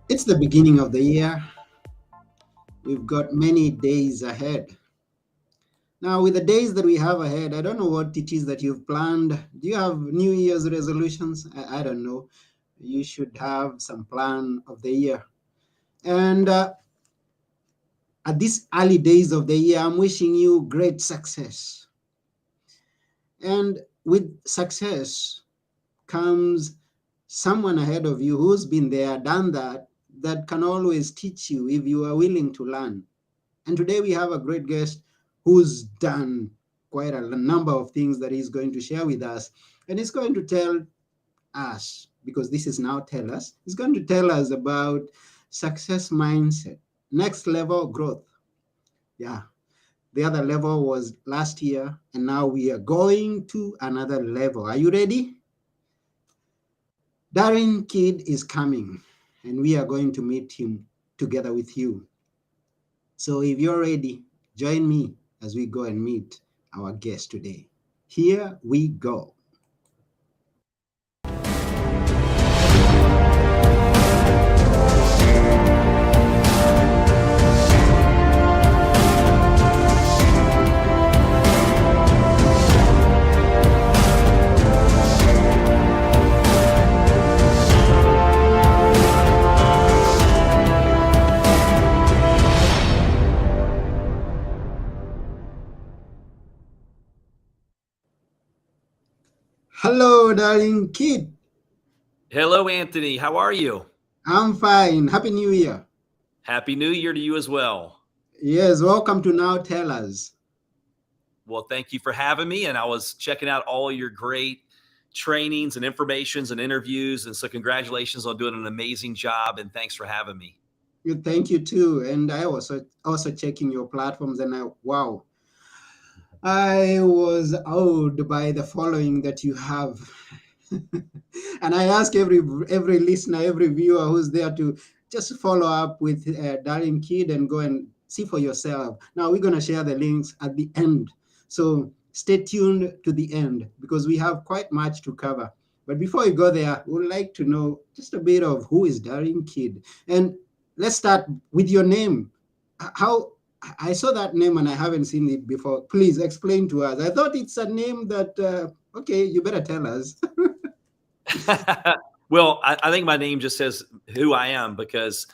It's the beginning of the year. We've got many days ahead. Now, with the days that we have ahead, I don't know what it is that you've planned. Do you have New Year's resolutions? I don't know. You should have some plan of the year. And at these early days of the year, I'm wishing you great success. And with success comes someone ahead of you who's been there, done that, that can always teach you if you are willing to learn. And today we have a great guest who's done quite a number of things that he's going to share with us. And he's going to tell us, because this is now Tell Us, he's going to tell us about success mindset, next level growth. Yeah. The other level was last year, and now we are going to another level. Are you ready? Darin Kid is coming, and we are going to meet him together with you. So if you're ready, join me as we go and meet our guest today. Here we go. Hello, darling kid. Hello, Anthony. How are you? I'm fine. Happy New Year. Happy New Year to you as well. Yes, welcome to Now Tell Us. Well, thank you for having me. And I was checking out all your great trainings and informations and interviews. And so congratulations on doing an amazing job. And thanks for having me. Thank you too. And I also checking your platforms, and wow, I was awed by the following that you have. And I ask every listener, every viewer who's there to just follow up with Darin Kid and go and see for yourself. Now we're going to share the links at the end. So stay tuned to the end because we have quite much to cover. But before we go there, we would like to know just a bit of who is Darin Kid. And let's start with your name. How I saw that name and I haven't seen it before. Please explain to us. I thought it's a name that, okay, you better tell us. Well, I think my name just says who I am because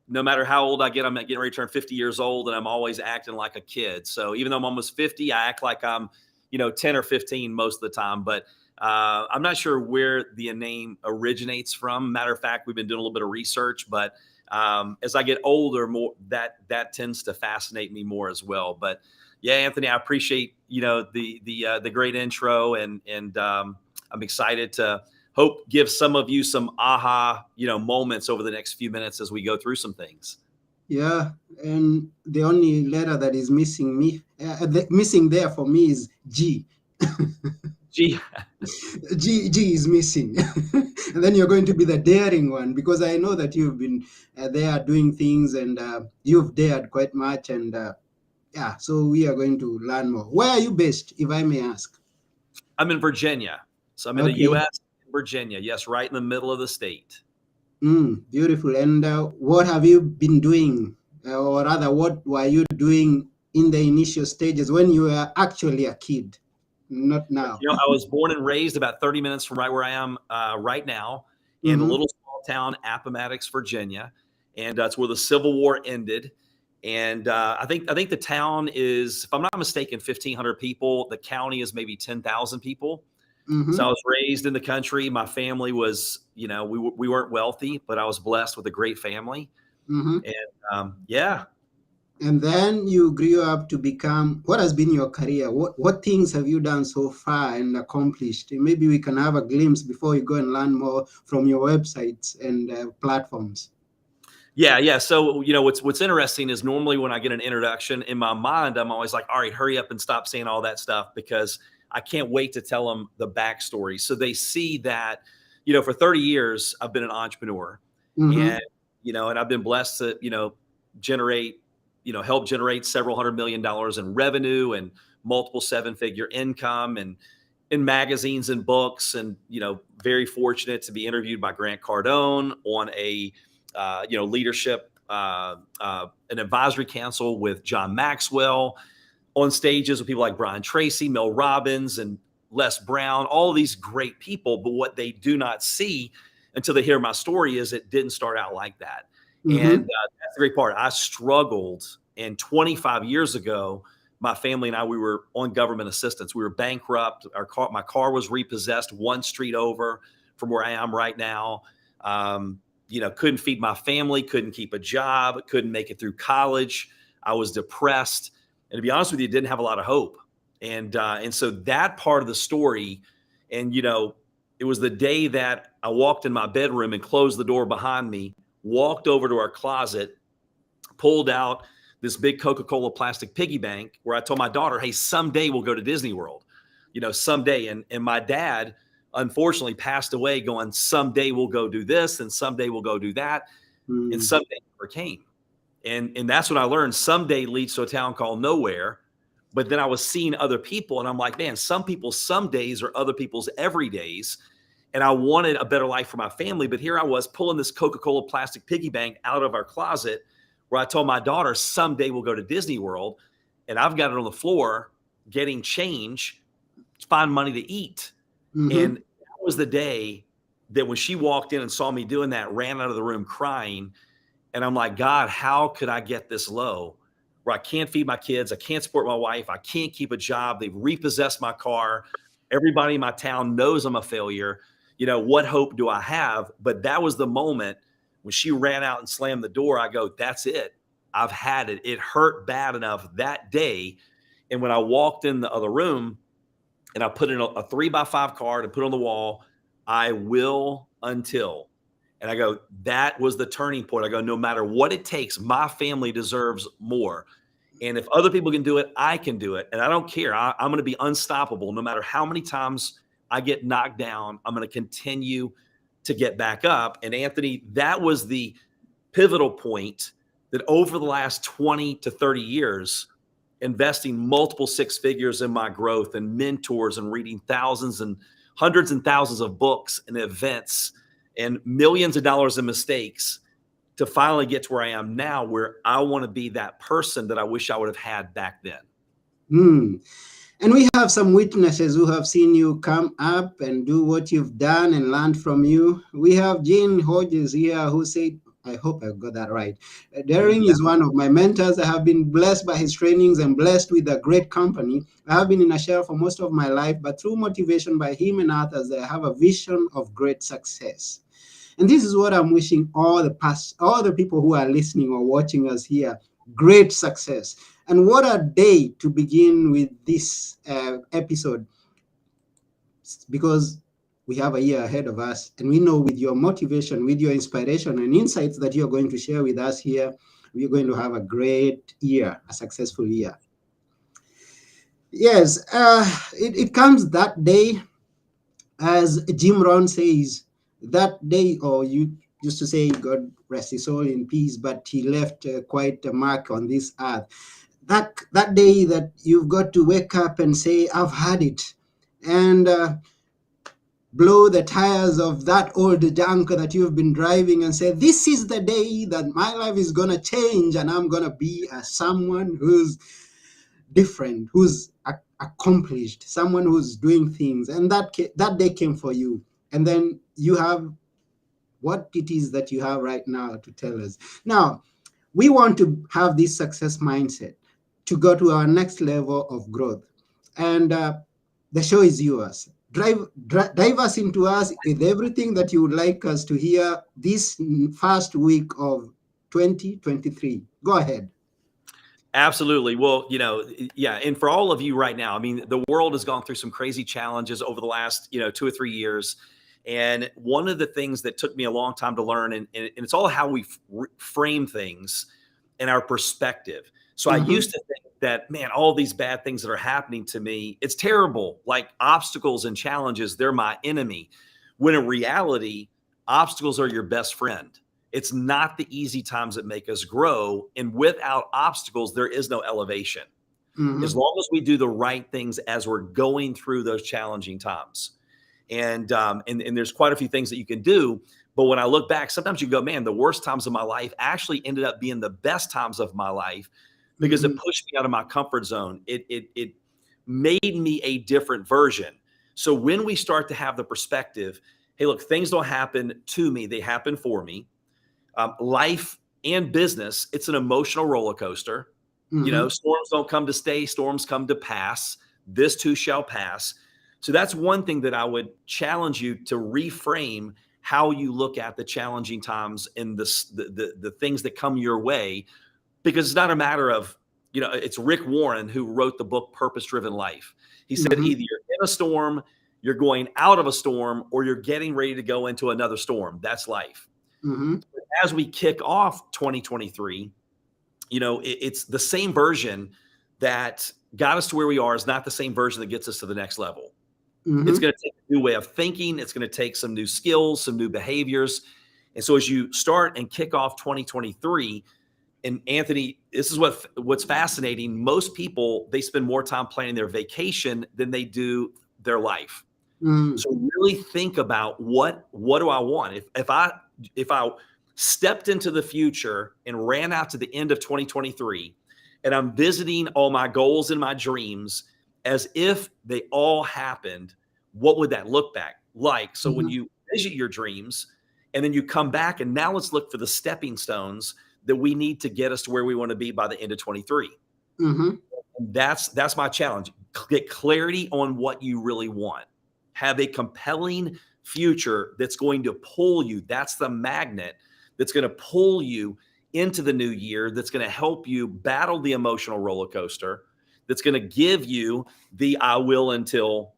no matter how old I get, I'm getting ready to turn 50 years old and I'm always acting like a kid. So even though I'm almost 50, I act like I'm, 10 or 15 most of the time. But I'm not sure where the name originates from. Matter of fact, we've been doing a little bit of research, but as I get older, more that tends to fascinate me more as well. But yeah, Anthony, I appreciate the great intro, and I'm excited to hope give some of you some aha moments over the next few minutes as we go through some things. Yeah, and the only letter that is missing there for me is G. Gee. G is missing. And then you're going to be the daring one because I know that you've been there doing things and you've dared quite much. And yeah, so we are going to learn more. Where are you based, if I may ask? I'm in Virginia. So I'm in the Okay. U.S., Virginia. Yes, right in the middle of the state. Beautiful. And what have you been doing? Or rather, what were you doing in the initial stages when you were actually a kid? Not now. I was born and raised about 30 minutes from right where I am right now in a Mm-hmm. little small town, Appomattox, Virginia. And that's where the Civil War ended. And I think the town is, if I'm not mistaken, 1,500 people. The county is maybe 10,000 people. So I Mm-hmm. was raised in the country. My family was, we weren't wealthy, but I was blessed with a great family. Mm-hmm. And yeah. And then you grew up to become, what has been your career? What things have you done so far and accomplished? Maybe we can have a glimpse before we go and learn more from your websites and platforms. Yeah. So, what's interesting is normally when I get an introduction in my mind, I'm always like, all right, hurry up and stop saying all that stuff because I can't wait to tell them the backstory. So they see that, for 30 years, I've been an entrepreneur Mm-hmm. and, and I've been blessed to, generate, help generate several $100 million in revenue and multiple 7-figure income and in magazines and books. And, very fortunate to be interviewed by Grant Cardone on a leadership, an advisory council with John Maxwell, on stages with people like Brian Tracy, Mel Robbins, and Les Brown, all these great people. But what they do not see until they hear my story is it didn't start out like that. Mm-hmm. And that's the great part. I struggled. And 25 years ago, my family and I, we were on government assistance. We were bankrupt. My car was repossessed one street over from where I am right now. Couldn't feed my family, couldn't keep a job, couldn't make it through college. I was depressed. And to be honest with you, didn't have a lot of hope. And so that part of the story, and, it was the day that I walked in my bedroom and closed the door behind me, walked over to our closet, pulled out this big Coca-Cola plastic piggy bank where I told my daughter, hey, someday we'll go to Disney World, someday. And my dad, unfortunately, passed away going, someday we'll go do this and someday we'll go do that. And someday never came. And that's when I learned someday leads to a town called nowhere. But then I was seeing other people and I'm like, man, some people's some days are other people's every days. And I wanted a better life for my family. But here I was pulling this Coca-Cola plastic piggy bank out of our closet where I told my daughter, someday we'll go to Disney World. And I've got it on the floor getting change to find money to eat. Mm-hmm. And that was the day that when she walked in and saw me doing that, ran out of the room crying. And I'm like, God, how could I get this low where I can't feed my kids? I can't support my wife. I can't keep a job. They've repossessed my car. Everybody in my town knows I'm a failure. What hope do I have? But that was the moment when she ran out and slammed the door. I go, that's it. I've had it. It hurt bad enough that day. And when I walked in the other room and I put in a 3x5 card and put on the wall, I will until. And I go, that was the turning point. I go, no matter what it takes, my family deserves more. And if other people can do it, I can do it. And I don't care. I'm going to be unstoppable. No matter how many times I get knocked down, I'm going to continue to get back up. And Anthony, that was the pivotal point that over the last 20 to 30 years, investing multiple six figures in my growth and mentors and reading thousands and hundreds and thousands of books and events and millions of dollars in mistakes to finally get to where I am now, where I want to be that person that I wish I would have had back then. And we have some witnesses who have seen you come up and do what you've done and learned from you. We have Jane Hodges here who said, I hope I got that right. Darin is one of my mentors. I have been blessed by his trainings and blessed with a great company. I have been in a shell for most of my life, but through motivation by him and others, I have a vision of great success. And this is what I'm wishing all the people who are listening or watching us here, great success. And what a day to begin with this episode, because we have a year ahead of us. And we know with your motivation, with your inspiration and insights that you're going to share with us here, we're going to have a great year, a successful year. Yes, it comes that day, as Jim Rohn says, that day, or you used to say, God rest his soul in peace, but he left quite a mark on this earth. That day that you've got to wake up and say, I've had it, and blow the tires of that old junk that you've been driving and say, this is the day that my life is going to change and I'm going to be someone who's different, who's accomplished, someone who's doing things. And that day came for you. And then you have what it is that you have right now to tell us. Now, we want to have this success mindset to go to our next level of growth. And the show is yours. Dive us into us with everything that you would like us to hear this first week of 2023. Go ahead. Absolutely. Well, yeah. And for all of you right now, I mean, the world has gone through some crazy challenges over the last, 2 or 3 years. And one of the things that took me a long time to learn, and it's all how we frame things and our perspective. So I used to think that, man, all these bad things that are happening to me, it's terrible. Like obstacles and challenges, they're my enemy. When in reality, obstacles are your best friend. It's not the easy times that make us grow. And without obstacles, there is no elevation. As long as we do the right things as we're going through those challenging times. And there's quite a few things that you can do. But when I look back, sometimes you go, man, the worst times of my life actually ended up being the best times of my life because it pushed me out of my comfort zone. It made me a different version. So when we start to have the perspective, hey, look, things don't happen to me, they happen for me. Life and business, it's an emotional roller coaster. Storms don't come to stay, storms come to pass. This too shall pass. So that's one thing that I would challenge you to reframe how you look at the challenging times and the things that come your way, because it's not a matter of, it's Rick Warren who wrote the book Purpose Driven Life. He said either you're in a storm, you're going out of a storm, or you're getting ready to go into another storm. That's life. As we kick off 2023, it's the same version that got us to where we are is not the same version that gets us to the next level. It's going to take a new way of thinking. It's going to take some new skills, some new behaviors. And so as you start and kick off 2023, and Anthony, this is what's fascinating. Most people, they spend more time planning their vacation than they do their life. So really think about what do I want? If I stepped into the future and ran out to the end of 2023, and I'm visiting all my goals and my dreams as if they all happened, what would that look like? So when you visit your dreams and then you come back, and now let's look for the stepping stones that we need to get us to where we want to be by the end of 23. That's my challenge. Get clarity on what you really want. Have a compelling future that's going to pull you. That's the magnet that's going to pull you into the new year, that's going to help you battle the emotional roller coaster, that's going to give you the I will until,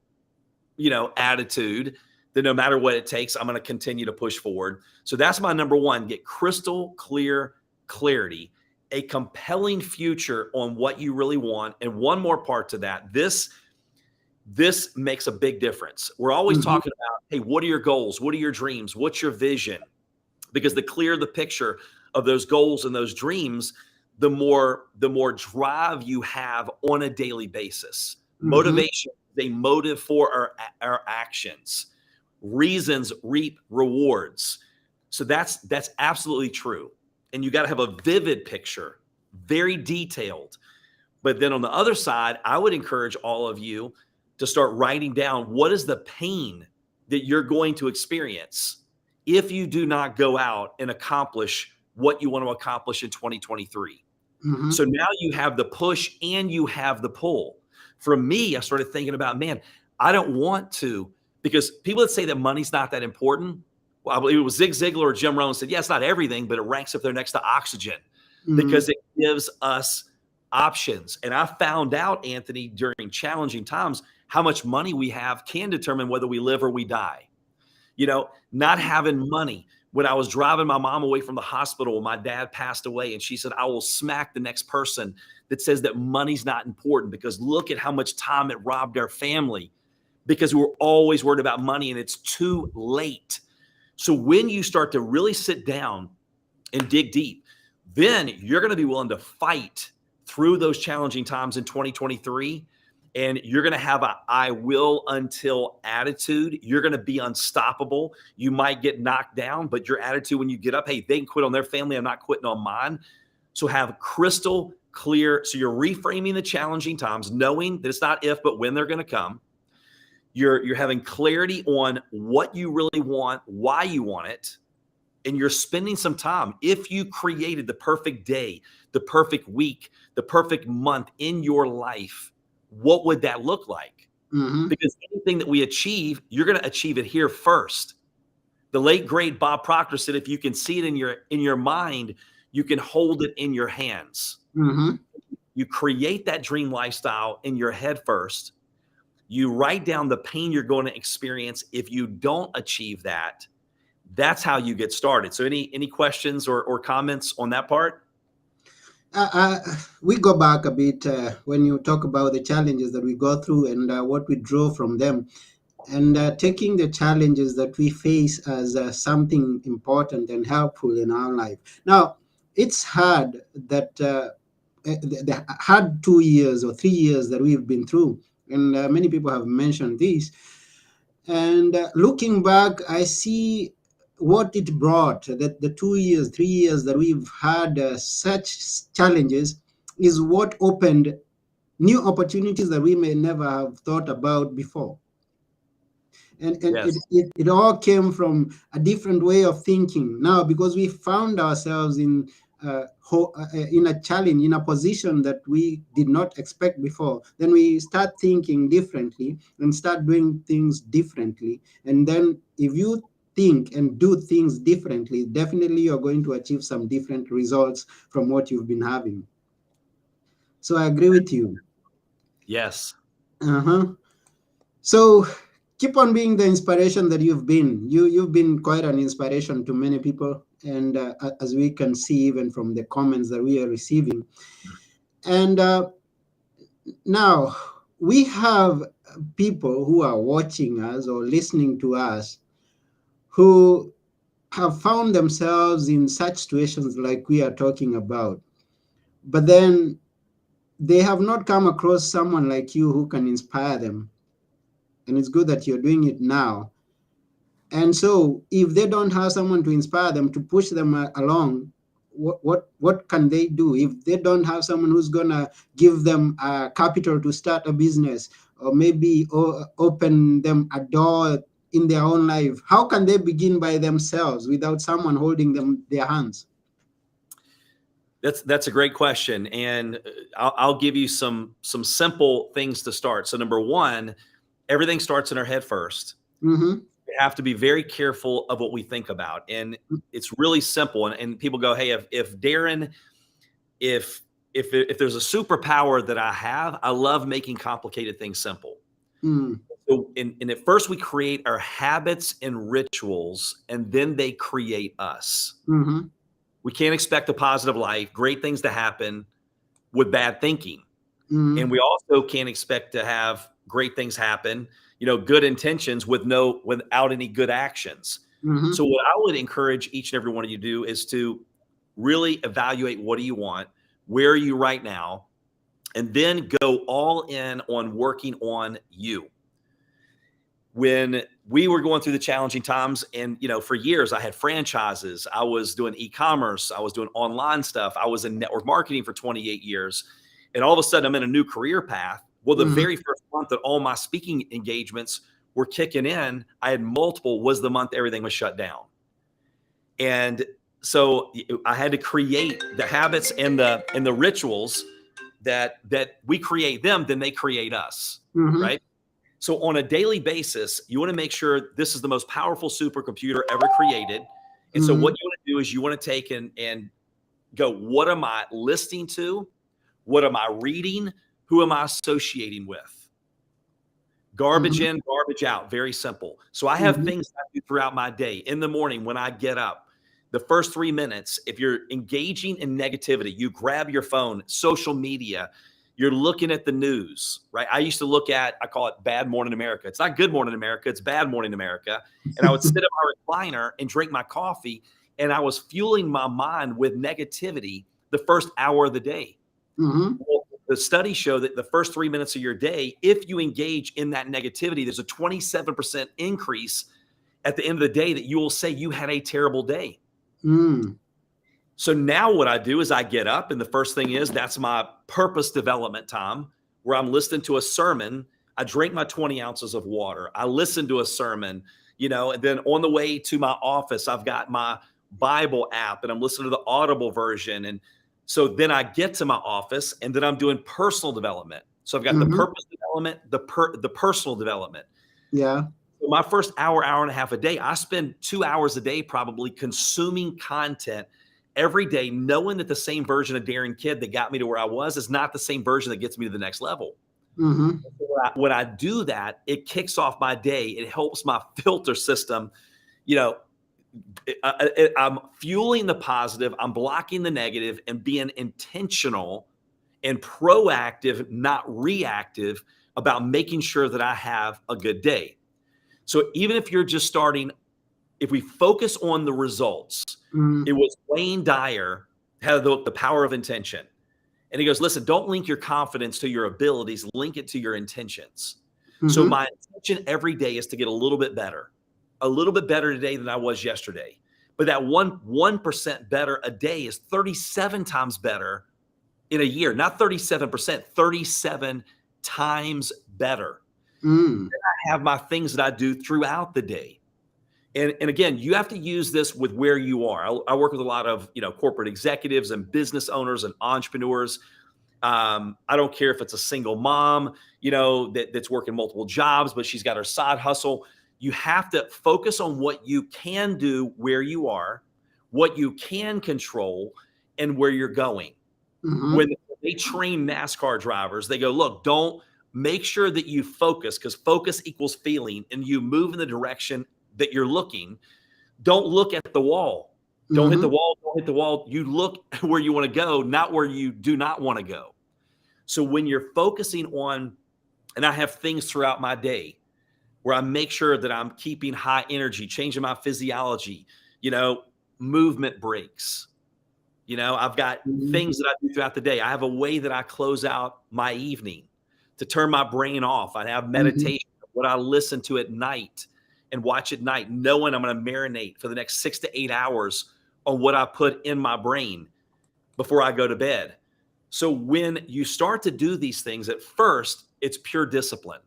attitude that no matter what it takes, I'm going to continue to push forward. So that's my number one. Get crystal clear clarity, a compelling future on what you really want. And one more part to that, this makes a big difference. We're always talking about, hey, what are your goals? What are your dreams? What's your vision? Because the clearer the picture of those goals and those dreams, the more drive you have on a daily basis. Motivation is a motive for our actions. Reasons reap rewards. So that's absolutely true. And you got to have a vivid picture, very detailed. But then on the other side, I would encourage all of you to start writing down what is the pain that you're going to experience if you do not go out and accomplish what you want to accomplish in 2023. So now you have the push and you have the pull. For me, I started thinking about, man, I don't want to, because people that say that money's not that important, well, I believe it was Zig Ziglar or Jim Rohn said, yeah, it's not everything, but it ranks up there next to oxygen because it gives us options. And I found out, Anthony, during challenging times, how much money we have can determine whether we live or we die. Not having money. When I was driving my mom away from the hospital, when my dad passed away, and she said, I will smack the next person that says that money's not important, because look at how much time it robbed our family, because we were always worried about money and it's too late. So when you start to really sit down and dig deep, then you're going to be willing to fight through those challenging times in 2023. And you're going to have a I will until attitude. You're going to be unstoppable. You might get knocked down, but your attitude when you get up, hey, they can quit on their family, I'm not quitting on mine. So have crystal clear. So you're reframing the challenging times, knowing that it's not if, but when they're going to come. You're having clarity on what you really want, why you want it, and you're spending some time. If you created the perfect day, the perfect week, the perfect month in your life, what would that look like? Because anything that we achieve, you're going to achieve it here first. The late great Bob Proctor said, if you can see it in your mind, you can hold it in your hands. You create that dream lifestyle in your head first. You write down the pain you're going to experience if you don't achieve that. That's how you get started. So any questions or comments on that part? We go back a bit when you talk about the challenges that we go through and what we draw from them, and taking the challenges that we face as something important and helpful in our life. Now, it's hard that the hard 2 years or 3 years that we've been through, and many people have mentioned this. And looking back, I see what it brought. That the 2 years, 3 years that we've had such challenges is what opened new opportunities that we may never have thought about before. And Yes. it all came from a different way of thinking now, because we found ourselves in a challenge, in a position that we did not expect before. Then we start thinking differently and start doing things differently. And then if you think and do things differently, definitely you're going to achieve some different results from what you've been having. So I agree with you. Yes. Uh-huh. So keep on being the inspiration that you've been. You've been quite an inspiration to many people, and as we can see even from the comments that we are receiving. And now we have people who are watching us or listening to us who have found themselves in such situations like we are talking about, but then they have not come across someone like you who can inspire them. And it's good that you're doing it now. And so, if they don't have someone to inspire them, to push them along, what can they do? If they don't have someone who's gonna give them capital to start a business, or maybe open them a door in their own life, how can they begin by themselves without someone holding them their hands? That's a great question, and I'll give you some simple things to start. So number one, everything starts in our head first. Mm-hmm. We have to be very careful of what we think about, and it's really simple. And people go, "Hey, if Darin, if there's a superpower that I have, I love making complicated things simple." Mm. So, and at first, we create our habits and rituals, and then they create us. Mm-hmm. We can't expect a positive life, great things to happen with bad thinking. And Mm-hmm. we also can't expect to have great things happen, good intentions without any good actions. Mm-hmm. So what I would encourage each and every one of you to do is to really evaluate, what do you want? Where are you right now? And then go all in on working on you. When we were going through the challenging times, and for years I had franchises, I was doing e-commerce, I was doing online stuff, I was in network marketing for 28 years, and all of a sudden I'm in a new career path. Well, the Mm-hmm. very first month that all my speaking engagements were kicking in, I had multiple, was the month everything was shut down. And so I had to create the habits and the rituals that we create them, then they create us, Mm-hmm. right? So on a daily basis, you want to make sure this is the most powerful supercomputer ever created. And so Mm-hmm. what you want to do is you want to take and go, what am I listening to? What am I reading? Who am I associating with? Garbage Mm-hmm. in, garbage out. Very simple. So I have Mm-hmm. things I do throughout my day. In the morning when I get up, the first 3 minutes, if you're engaging in negativity, you grab your phone, social media, you're looking at the news, right? I used to look at, I call it Bad Morning America. It's not Good Morning America, it's Bad Morning America. And I would sit at my recliner and drink my coffee, and I was fueling my mind with negativity the first hour of the day. Mm-hmm. Well, the studies show that the first 3 minutes of your day, if you engage in that negativity, there's a 27% increase at the end of the day that you will say you had a terrible day. Mm. So now what I do is I get up, and the first thing is, that's my purpose development time, where I'm listening to a sermon. I drink my 20 ounces of water. I listen to a sermon, and then on the way to my office, I've got my Bible app and I'm listening to the Audible version. And so then I get to my office, and then I'm doing personal development. So I've got the Mm-hmm. purpose development, the personal development. Yeah. So my first hour and a half a day, I spend 2 hours a day probably consuming content every day, knowing that the same version of Darin Kid that got me to where I was is not the same version that gets me to the next level. Mm-hmm. When I do that, it kicks off my day. It helps my filter system. I'm fueling the positive, I'm blocking the negative, and being intentional and proactive, not reactive, about making sure that I have a good day. So even if you're just starting, if we focus on the results, Mm-hmm. it was Wayne Dyer had the book, The Power of Intention. And he goes, listen, don't link your confidence to your abilities, link it to your intentions. So Mm-hmm. my intention every day is to get a little bit better today than I was yesterday. But that 1% better a day is 37 times better in a year, not 37%, 37 times better. Mm. I have my things that I do throughout the day. And again, you have to use this with where you are. I work with a lot of, corporate executives and business owners and entrepreneurs. I don't care if it's a single mom, that's working multiple jobs, but she's got her side hustle. You have to focus on what you can do where you are, what you can control, and where you're going. Mm-hmm. When they train NASCAR drivers, they go, look, don't make sure that you focus, because focus equals feeling, and you move in the direction that you're looking. Don't look at the wall. Don't hit the Mm-hmm. wall. Don't hit the wall. You look where you want to go, not where you do not want to go. So when you're focusing on, and I have things throughout my day where I make sure that I'm keeping high energy, changing my physiology, movement breaks. I've got Mm-hmm. things that I do throughout the day. I have a way that I close out my evening to turn my brain off. I have Mm-hmm. meditation, what I listen to at night and watch at night, knowing I'm going to marinate for the next 6 to 8 hours on what I put in my brain before I go to bed. So when you start to do these things, at first, it's pure discipline.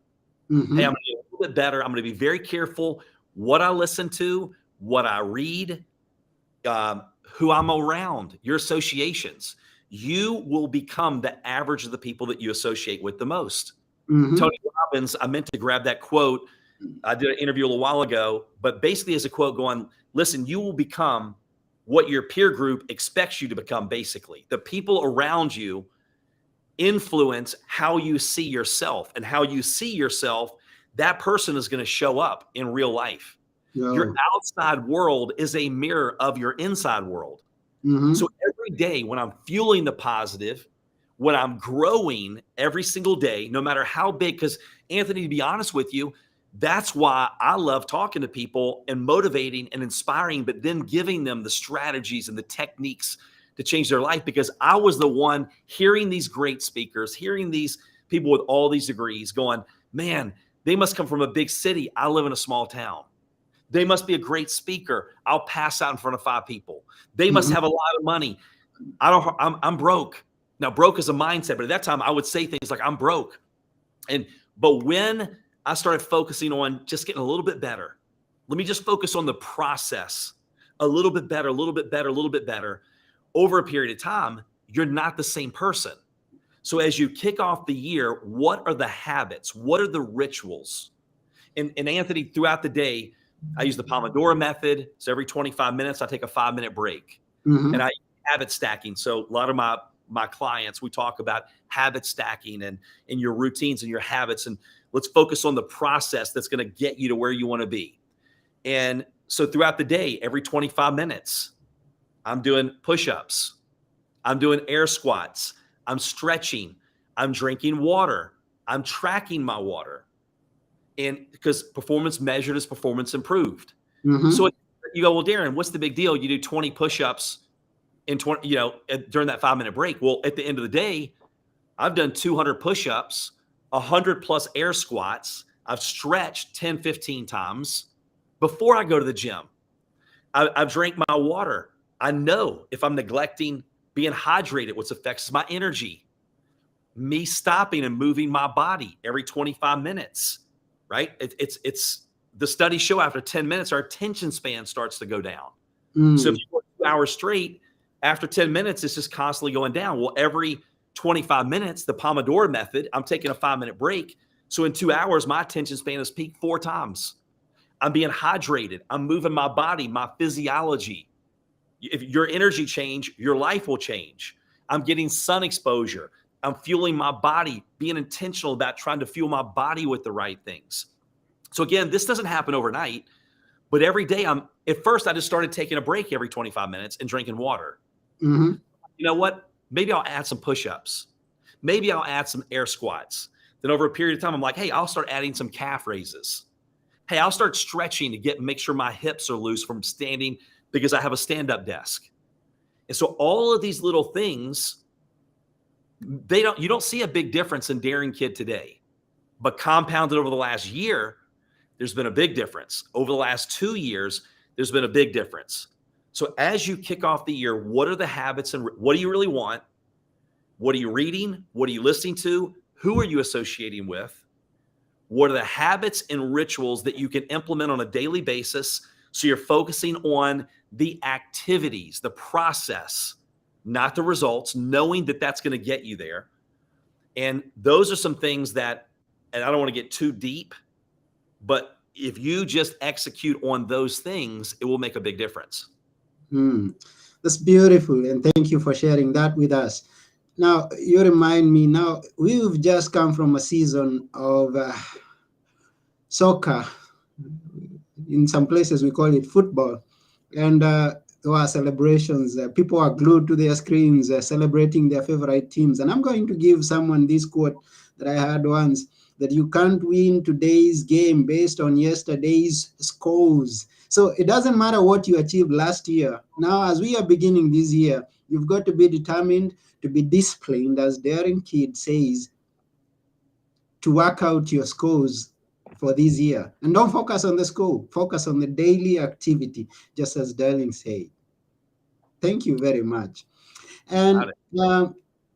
Hey, I'm Mm-hmm. going to get a little bit better. I'm going to be very careful what I listen to, what I read, who I'm around, your associations. You will become the average of the people that you associate with the most. Mm-hmm. Tony Robbins, I meant to grab that quote. I did an interview a little while ago, but basically as a quote going, listen, you will become what your peer group expects you to become. Basically, the people around you influence how you see yourself, and how you see yourself, that person is going to show up in real life. Your Oh. outside world is a mirror of your inside world. Mm-hmm. So every day when I'm fueling the positive, when I'm growing every single day, no matter how big, because Anthony, to be honest with you, that's why I love talking to people and motivating and inspiring, but then giving them the strategies and the techniques to change their life, because I was the one hearing these great speakers, hearing these people with all these degrees going, man, they must come from a big city. I live in a small town. They must be a great speaker. I'll pass out in front of 5 people. They must Mm-hmm. have a lot of money. I'm broke. Now, broke is a mindset, but at that time I would say things like I'm broke. But when I started focusing on just getting a little bit better, let me just focus on the process a little bit better, a little bit better, a little bit better over a period of time, you're not the same person. So as you kick off the year, what are the habits? What are the rituals? And Anthony, throughout the day, I use the Pomodoro method. So every 25 minutes, I take a 5-minute break. And Mm-hmm. I habit stacking. So a lot of my clients, we talk about habit stacking and your routines and your habits. And let's focus on the process that's going to get you to where you want to be. And so throughout the day, every 25 minutes, I'm doing push-ups. I'm doing air squats. I'm stretching. I'm drinking water. I'm tracking my water. And because performance measured is performance improved. Mm-hmm. So you go, well, Darin, what's the big deal? You do 20 push-ups in 20, during that 5-minute break. Well, at the end of the day, I've done 200 push-ups, 100 plus air squats. I've stretched 10, 15 times before I go to the gym. I've drank my water. I know if I'm neglecting being hydrated, what affects my energy. Me stopping and moving my body every 25 minutes, right? It's the studies show after 10 minutes, our attention span starts to go down. So if Mm. you work 2 hours straight, after 10 minutes, it's just constantly going down. Well, every 25 minutes, the Pomodoro method, I'm taking a 5-minute break. So in 2 hours, my attention span has peaked 4 times. I'm being hydrated. I'm moving my body, my physiology. If your energy change, your life will change. I'm getting sun exposure. I'm fueling my body, being intentional about trying to fuel my body with the right things. So again, this doesn't happen overnight, but every day at first I just started taking a break every 25 minutes and drinking water. Mm-hmm. You know what? Maybe I'll add some push-ups. Maybe I'll add some air squats. Then over a period of time, I'm like, hey, I'll start adding some calf raises. Hey, I'll start stretching to make sure my hips are loose from standing because I have a stand-up desk. And so all of these little things, you don't see a big difference in Darin Kid today. But compounded over the last year, there's been a big difference. Over the last 2 years, there's been a big difference. So as you kick off the year, what are the habits and what do you really want? What are you reading? What are you listening to? Who are you associating with? What are the habits and rituals that you can implement on a daily basis so you're focusing on the activities, the process, not the results, knowing that that's going to get you there. And those are some things that, and I don't want to get too deep, but if you just execute on those things, it will make a big difference. That's beautiful. And thank you for sharing that with us. Now, you remind me, now we've just come from a season of soccer. In some places, we call it football. And there were celebrations. People are glued to their screens, celebrating their favorite teams. And I'm going to give someone this quote that I heard once, that you can't win today's game based on yesterday's scores. So it doesn't matter what you achieved last year. Now, as we are beginning this year, you've got to be determined, to be disciplined, as Darin Kid says, to work out your scores for this year. And don't focus on the score, focus on the daily activity, just as Darin said. Thank you very much. And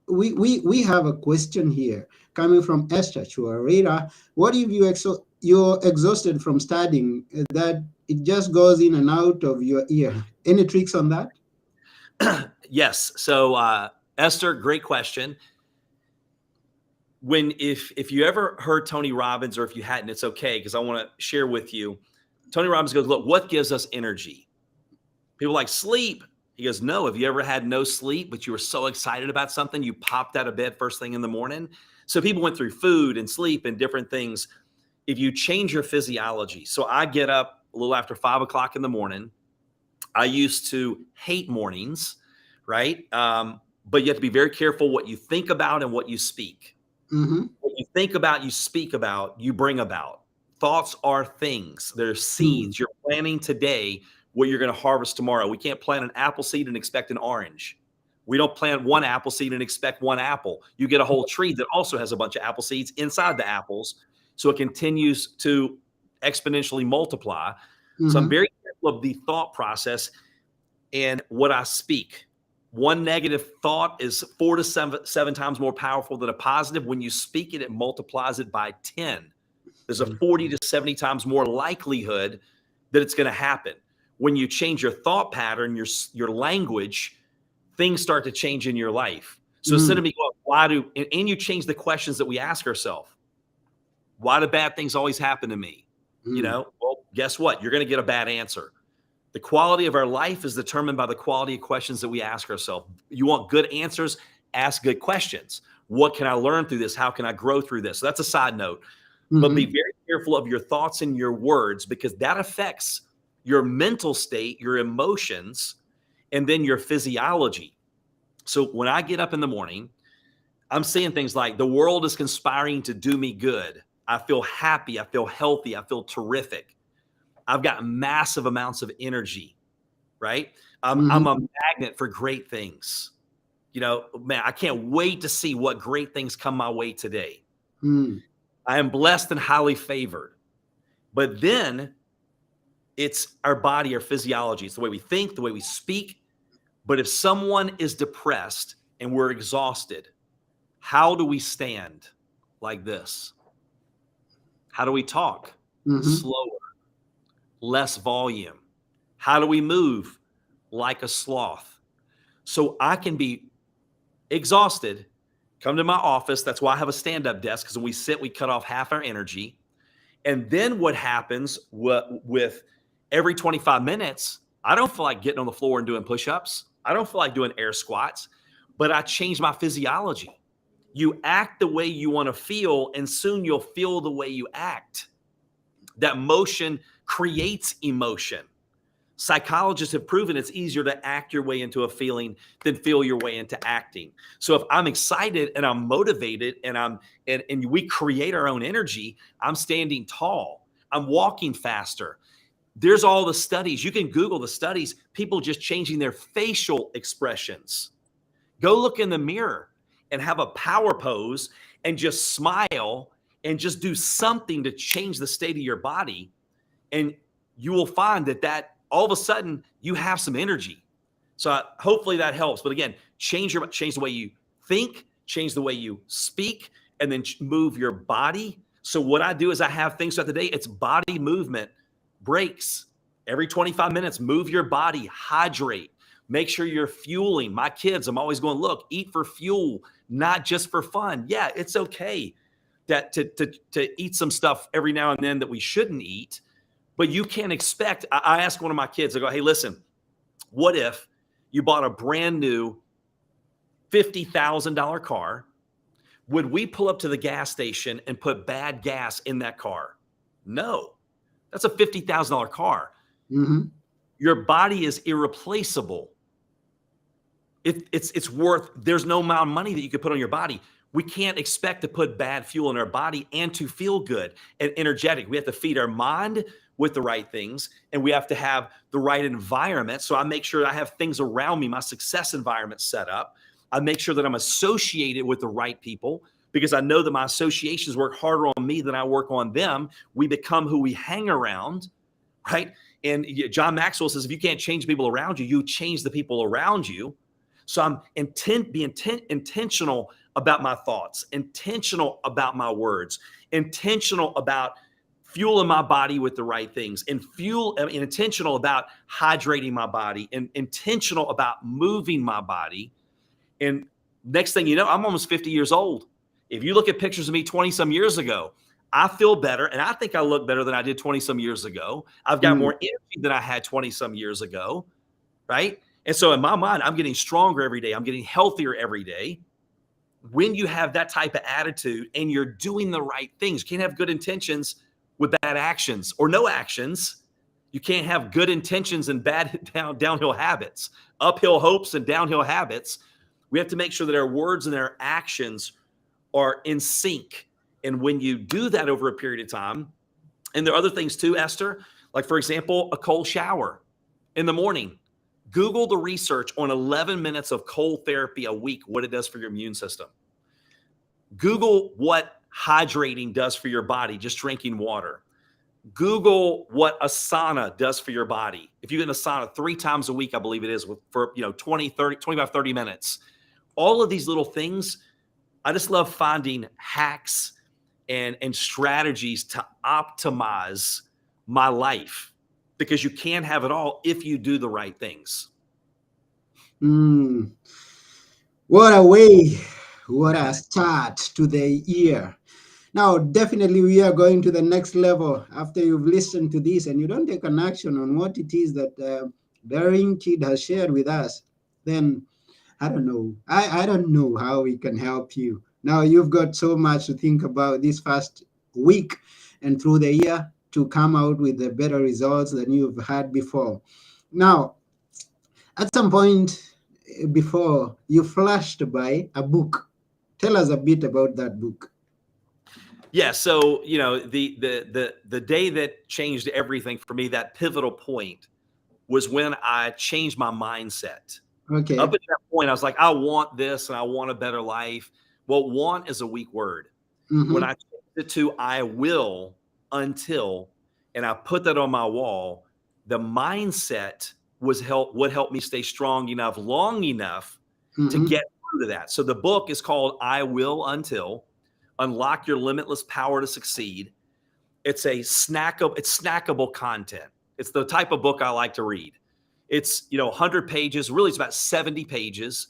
we have a question here coming from Esther Chuarira. What if you're exhausted from studying, that it just goes in and out of your ear? Any tricks on that? Yes. So Esther, great question. If you ever heard Tony Robbins, or if you hadn't, it's okay, because I want to share with you. Tony Robbins goes, look, what gives us energy? People like sleep. He goes, no. Have you ever had no sleep, but you were so excited about something, you popped out of bed first thing in the morning? So people went through food and sleep and different things. If you change your physiology, so I get up a little after 5 o'clock in the morning. I used to hate mornings, right? But you have to be very careful what you think about and what you speak. What you think about, you speak about, you bring about. Thoughts are things. They're seeds. You're planting today what you're going to harvest tomorrow. We can't plant an apple seed and expect an orange. We don't plant one apple seed and expect one apple. You get a whole tree that also has a bunch of apple seeds inside the apples. So it continues to exponentially multiply. So I'm very careful of the thought process and what I speak. One negative thought is 4 to 7 times more powerful than a positive. When you speak it, it multiplies it by 10. There's a 40 to 70 times more likelihood that it's going to happen. When you change your thought pattern, your language, things start to change in your life. So instead of me going, and you change the questions that we ask ourselves. Why do bad things always happen to me? You know, well, guess what? You're going to get a bad answer. The quality of our life is determined by the quality of questions that we ask ourselves. You want good answers? Ask good questions. What can I learn through this? How can I grow through this? So that's a side note. But be very careful of your thoughts and your words, because that affects your mental state, your emotions, and then your physiology. So when I get up in the morning, I'm saying things like, the world is conspiring to do me good. I feel happy. I feel healthy. I feel terrific. I've got massive amounts of energy, right? I'm a magnet for great things. You know, man, I can't wait to see what great things come my way today. I am blessed and highly favored. But then it's our body, our physiology. It's the way we think, the way we speak. But if someone is depressed and we're exhausted, how do we stand? Like this. How do we talk? Slower, less volume. How do we move? Like a sloth. So I can be exhausted, come to my office. That's why I have a stand-up desk, because when we sit, we cut off half our energy. And then what happens with every 25 minutes, I don't feel like getting on the floor and doing push-ups. I don't feel like doing air squats, but I change my physiology. You act the way you want to feel, and soon you'll feel the way you act. That motion creates emotion. Psychologists have proven it's easier to act your way into a feeling than feel your way into acting. So if I'm excited and I'm motivated and we create our own energy, I'm standing tall. I'm walking faster. There's all the studies. You can Google the studies. People just changing their facial expressions. Go look in the mirror and have a power pose and just smile and just do something to change the state of your body. And you will find that all of a sudden you have some energy. So hopefully that helps. But again, change the way you think, change the way you speak, and then move your body. So what I do is I have things throughout the day. It's body movement breaks. Every 25 minutes, move your body, hydrate, make sure you're fueling. My kids, I'm always going, look, eat for fuel, not just for fun. Yeah, it's okay to eat some stuff every now and then that we shouldn't eat, but you can't expect. I asked one of my kids, I go, hey, listen, what if you bought a brand new $50,000 car? Would we pull up to the gas station and put bad gas in that car? No, that's a $50,000 car. Mm-hmm. Your body is irreplaceable. It's worth, there's no amount of money that you could put on your body. We can't expect to put bad fuel in our body and to feel good and energetic. We have to feed our mind with the right things, and we have to have the right environment. So I make sure I have things around me, my success environment set up. I make sure that I'm associated with the right people, because I know that my associations work harder on me than I work on them. We become who we hang around, right? And John Maxwell says, if you can't change people around you, you change the people around you. So I'm intentional about my thoughts, intentional about my words, intentional about fueling my body with the right things, and intentional about hydrating my body, and intentional about moving my body. And next thing you know, I'm almost 50 years old. If you look at pictures of me 20 some years ago, I feel better, and I think I look better than I did 20 some years ago. I've got more energy than I had 20 some years ago, right? And so in my mind, I'm getting stronger every day. I'm getting healthier every day. When you have that type of attitude and you're doing the right things, you can't have good intentions with bad actions or no actions. You can't have good intentions and bad downhill habits, uphill hopes and downhill habits. We have to make sure that our words and our actions are in sync. And when you do that over a period of time, and there are other things too, Esther, like for example, a cold shower in the morning. Google the research on 11 minutes of cold therapy a week, what it does for your immune system. Google what hydrating does for your body, just drinking water. Google what a sauna does for your body. If you get in a sauna 3 times a week, I believe it is, for 25, 30 minutes. All of these little things, I just love finding hacks and strategies to optimize my life, because you can't have it all if you do the right things. What a way, what a start to the year. Now, definitely we are going to the next level after you've listened to this and you don't take an action on what it is that Darin Kid has shared with us. Then I don't know. I don't know how we can help you. Now you've got so much to think about this first week and through the year to come out with the better results than you've had before. Now, at some point before, you flashed by a book. Tell us a bit about that book. Yeah, so the day that changed everything for me, that pivotal point, was when I changed my mindset. Okay. Up at that point, I was like, I want this and I want a better life. Well, want is a weak word. When I changed it to I will until, and I put that on my wall, the mindset would help me stay strong enough, long enough to get through to that. So the book is called I Will Until, Unlock Your Limitless Power to Succeed. It's snackable content. It's the type of book I like to read. It's 100 pages, really it's about 70 pages,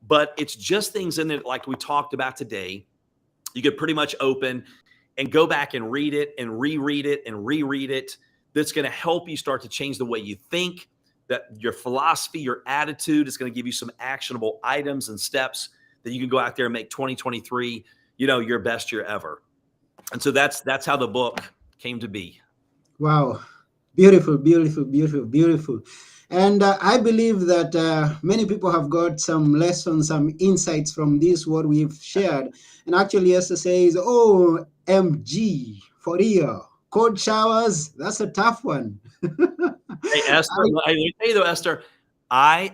but it's just things in it like we talked about today. You could pretty much open and go back and read it and reread it and reread it. That's going to help you start to change the way you think, that your philosophy, your attitude is going to give you some actionable items and steps that you can go out there and make 2023, your best year ever. And so that's how the book came to be. Wow. Beautiful, beautiful, beautiful, beautiful. And I believe that many people have got some lessons, some insights from this, what we've shared. And actually, Esther says, OMG, for real. Cold showers, that's a tough one. Hey, Esther, let me tell you though, Esther, I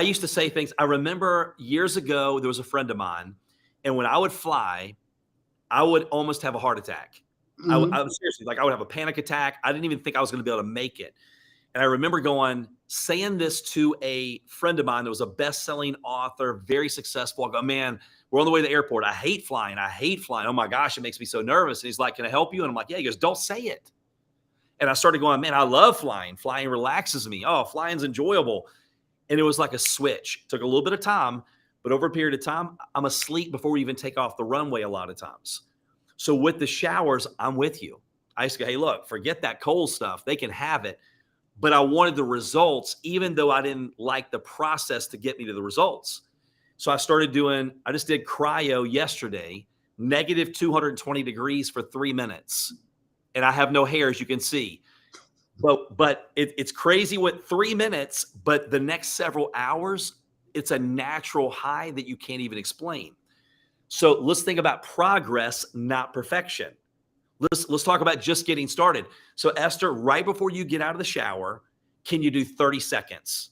used to say things. I remember years ago, there was a friend of mine, and when I would fly, I would almost have a heart attack. I Mhm. was seriously, like, I would have a panic attack. I didn't even think I was going to be able to make it. And I remember saying this to a friend of mine that was a best-selling author, very successful. I go, man, we're on the way to the airport. I hate flying. I hate flying. Oh my gosh, it makes me so nervous. And he's like, can I help you? And I'm like, yeah. He goes, don't say it. And I started going, man, I love flying. Flying relaxes me. Oh, flying's enjoyable. And it was like a switch. It took a little bit of time, but over a period of time, I'm asleep before we even take off the runway a lot of times. So with the showers, I'm with you. I used to go, hey, look, forget that cold stuff. They can have it. But I wanted the results, even though I didn't like the process to get me to the results. So I just did cryo yesterday, negative 220 degrees for 3 minutes. And I have no hair, as you can see. But it's crazy with 3 minutes, but the next several hours, it's a natural high that you can't even explain. So let's think about progress, not perfection. Let's talk about just getting started. So Esther, right before you get out of the shower, can you do 30 seconds?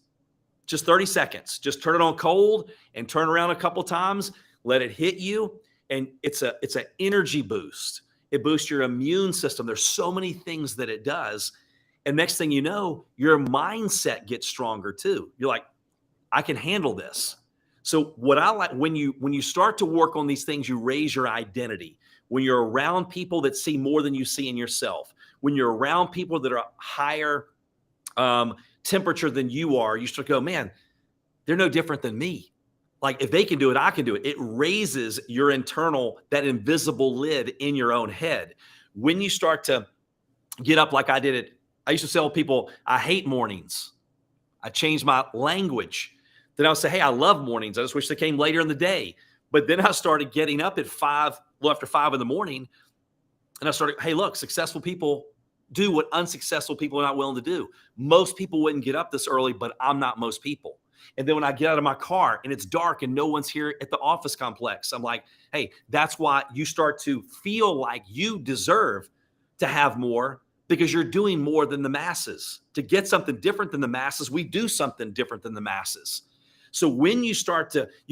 Just 30 seconds. Just turn it on cold and turn around a couple times. Let it hit you. And it's an energy boost. It boosts your immune system. There's so many things that it does. And next thing you know, your mindset gets stronger too. You're like, I can handle this. So what I like, when you start to work on these things, you raise your identity. When you're around people that see more than you see in yourself, when you're around people that are higher temperature than you are, you start to go, man, they're no different than me. Like if they can do it, I can do it. It raises your that invisible lid in your own head. When you start to get up like I did it, I used to tell people, I hate mornings. I changed my language. Then I would say, hey, I love mornings. I just wish they came later in the day. But then I started getting up at after 5 in the morning. And I started, hey, look, successful people do what unsuccessful people are not willing to do. Most people wouldn't get up this early, but I'm not most people. And then when I get out of my car and it's dark and no one's here at the office complex, I'm like, hey, that's why you start to feel like you deserve to have more, because you're doing more than the masses. To get something different than the masses, we do something different than the masses. So when you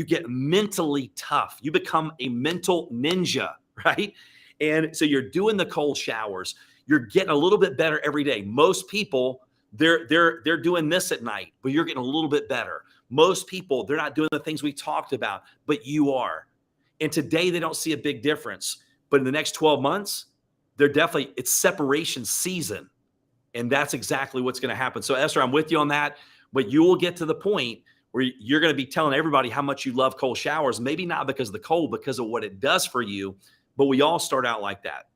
get mentally tough, you become a mental ninja, right? And so you're doing the cold showers. You're getting a little bit better every day. Most people, they're doing this at night, but you're getting a little bit better. Most people, they're not doing the things we talked about, but you are. And today they don't see a big difference, but in the next 12 months, it's separation season. And that's exactly what's going to happen. So Esther, I'm with you on that, but you will get to the point where you're going to be telling everybody how much you love cold showers, maybe not because of the cold, because of what it does for you. But we all start out like that.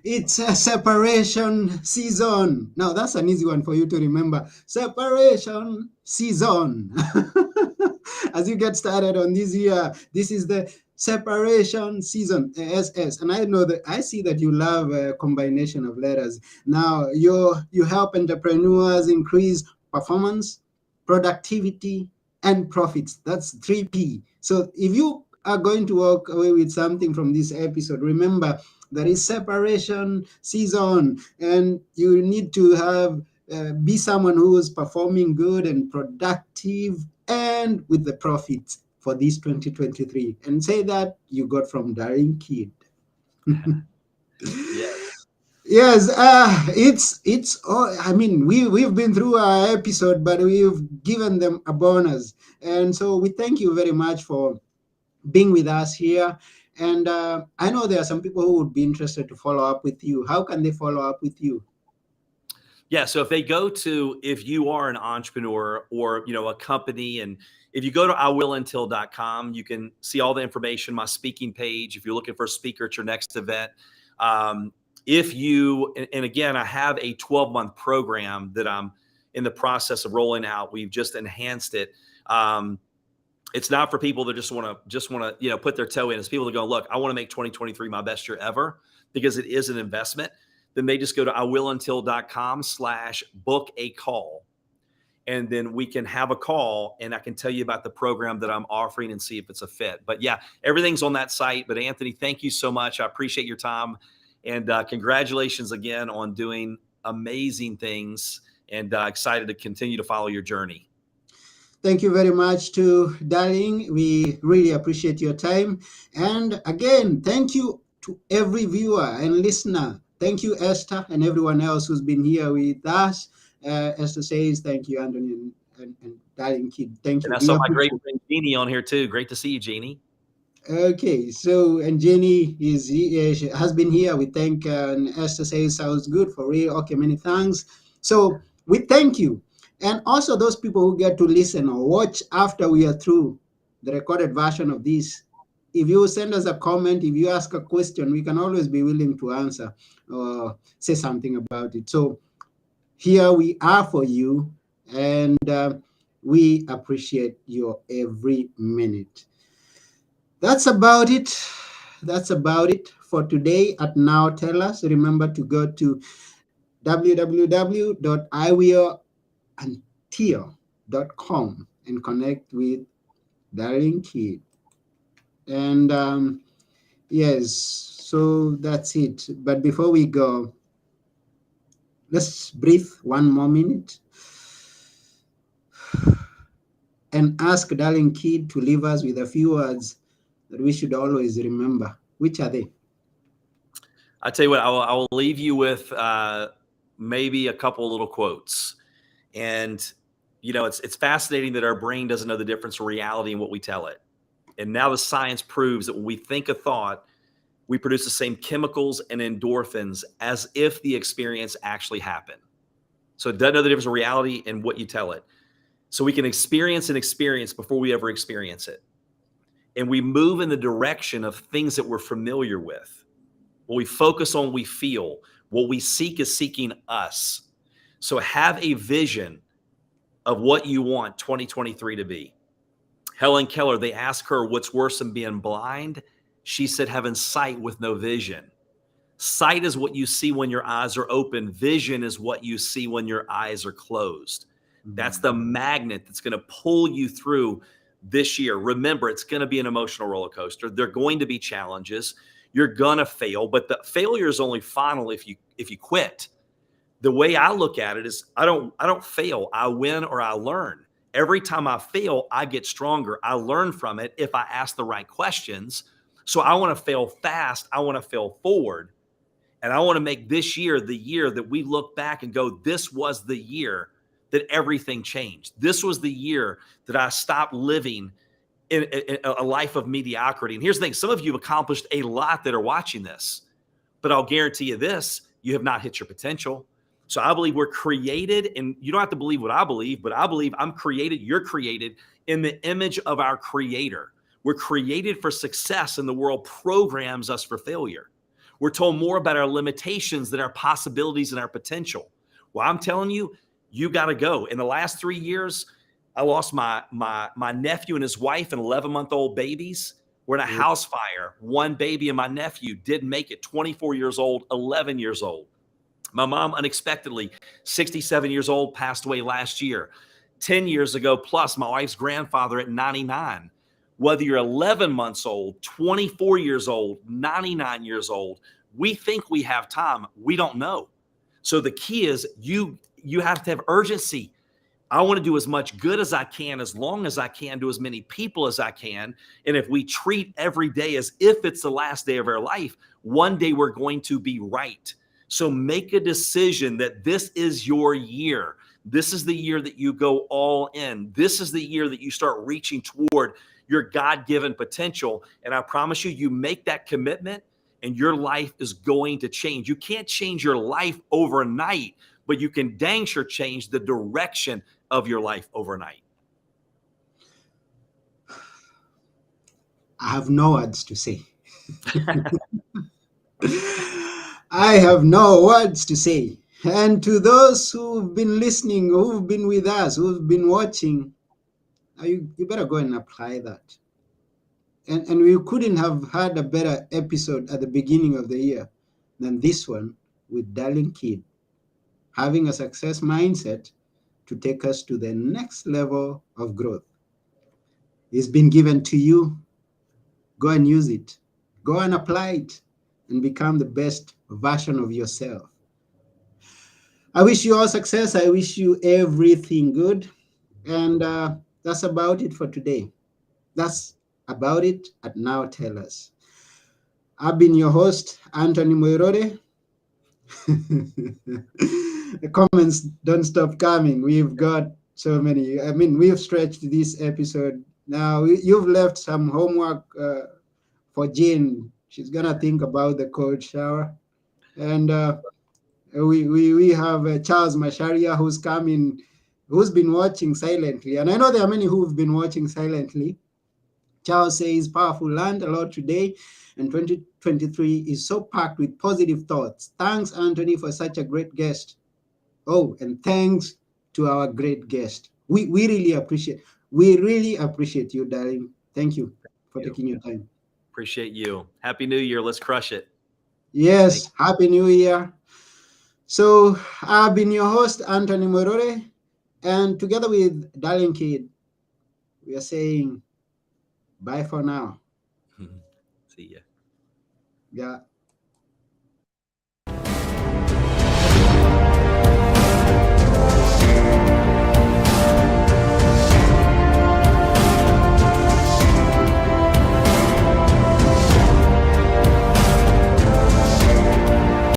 It's a separation season. Now, that's an easy one for you to remember. Separation season. As you get started on this year, this is the separation season, SS. And I see that you love a combination of letters. Now, you help entrepreneurs increase performance, productivity, and profits. That's 3P. So if you are going to walk away with something from this episode, remember, there is separation season, and you need to be someone who is performing good and productive and with the profits for this 2023. And say that you got from Darin Kid. Yes. Yes, it's all. I mean, we've been through our episode, but we've given them a bonus, and so we thank you very much for being with us here. And I know there are some people who would be interested to follow up with you. How can they follow up with you? Yeah. So if you are an entrepreneur or, a company, and if you go to iwiluntil.com, you can see all the information, my speaking page, if you're looking for a speaker at your next event. And again, I have a 12-month program that I'm in the process of rolling out. We've just enhanced it. It's not for people that just want to, put their toe in. It's people that go, look, I want to make 2023 my best year ever, because it is an investment. Then they just go to iwiluntil.com/book a call. And then we can have a call and I can tell you about the program that I'm offering and see if it's a fit. But yeah, everything's on that site. But Anthony, thank you so much. I appreciate your time, and congratulations again on doing amazing things, and excited to continue to follow your journey. Thank you very much to Darin. We really appreciate your time. And again, thank you to every viewer and listener. Thank you, Esther, and everyone else who's been here with us. Esther says, thank you, Anthony and Darin Kid. Thank And you. I We saw my great appreciate. friend Jeannie on here too. Great to see you, Jeannie. Okay, so and Jenny she has been here. We thank and Esther says sounds good for real. Okay, many thanks. So we thank you, and also those people who get to listen or watch after we are through the recorded version of this. If you send us a comment, if you ask a question, we can always be willing to answer or say something about it. So here we are for you, and we appreciate your every minute. That's about it. That's about it for today at Now Tell Us. Remember to go to www.iwearantil.com and connect with Darin Kid. And yes, so that's it. But before we go, let's breathe one more minute and ask Darin Kid to leave us with a few words that we should always remember. Which are they? I tell you what, I will leave you with maybe a couple little quotes. And it's fascinating that our brain doesn't know the difference in reality and what we tell it. And now the science proves that when we think a thought, we produce the same chemicals and endorphins as if the experience actually happened. So it doesn't know the difference in reality and what you tell it. So we can experience an experience before we ever experience it. And we move in the direction of things that we're familiar with. What we focus on, we feel. What we seek is seeking us. So have a vision of what you want 2023 to be. Helen Keller, they asked her, what's worse than being blind? She said, having sight with no vision. Sight is what you see when your eyes are open. Vision is what you see when your eyes are closed. That's the magnet that's going to pull you through this year. Remember, it's going to be an emotional roller coaster. There are going to be challenges. You're going to fail, but the failure is only final if you quit. The way I look at it is I don't fail. I win or I learn. Every time I fail, I get stronger. I learn from it if I ask the right questions. So I want to fail fast. I want to fail forward. And I want to make this year the year that we look back and go, this was the year that everything changed. This was the year that I stopped living in a life of mediocrity. And here's the thing, some of you have accomplished a lot that are watching this, but I'll guarantee you this, you have not hit your potential. So I believe we're created, and you don't have to believe what I believe, but I believe I'm created, you're created in the image of our Creator. We're created for success, and the world programs us for failure. We're told more about our limitations than our possibilities and our potential. Well, I'm telling you, you got to go. In the last 3 years, I lost my nephew and his wife and 11-month-old babies. We're in a house fire. One baby and my nephew didn't make it, 24 years old, 11 years old. My mom, unexpectedly, 67 years old, passed away last year. 10 years ago, plus my wife's grandfather at 99. Whether you're 11 months old, 24 years old, 99 years old, we think we have time. We don't know. So the key is you have to have urgency. I want to do as much good as I can, as long as I can, to as many people as I can. And if we treat every day as if it's the last day of our life, one day we're going to be right. So make a decision that this is your year. This is the year that you go all in. This is the year that you start reaching toward your God-given potential. And I promise you, you make that commitment and your life is going to change. You can't change your life overnight, but you can dang sure change the direction of your life overnight. I have no words to say. I have no words to say. And to those who've been listening, who've been with us, who've been watching, you better go and apply that. And we couldn't have had a better episode at the beginning of the year than this one with Darin Kid, having a success mindset to take us to the next level of growth. It's been given to you. Go and use it. Go and apply it and become the best version of yourself. I wish you all success. I wish you everything good. And That's about it for today. That's about it at Now Tell Us. I've been your host, Anthony Moirode. The comments don't stop coming. We've got so many. I mean, we've stretched this episode. Now, you've left some homework for Jane. She's going to think about the cold shower. And we have Charles Masharia who's coming, who's been watching silently. And I know there are many who've been watching silently. Charles says, powerful, learned a lot today, and 2023 is so packed with positive thoughts. Thanks, Anthony, for such a great guest. Oh, and thanks to our great guest. We really appreciate you, Darin. Thank you for taking your time. Appreciate you. Happy New Year. Let's crush it. Yes, Happy New Year. So I've been your host, Anthony Morore, and together with Darin Kid, we are saying bye for now. See ya. Yeah.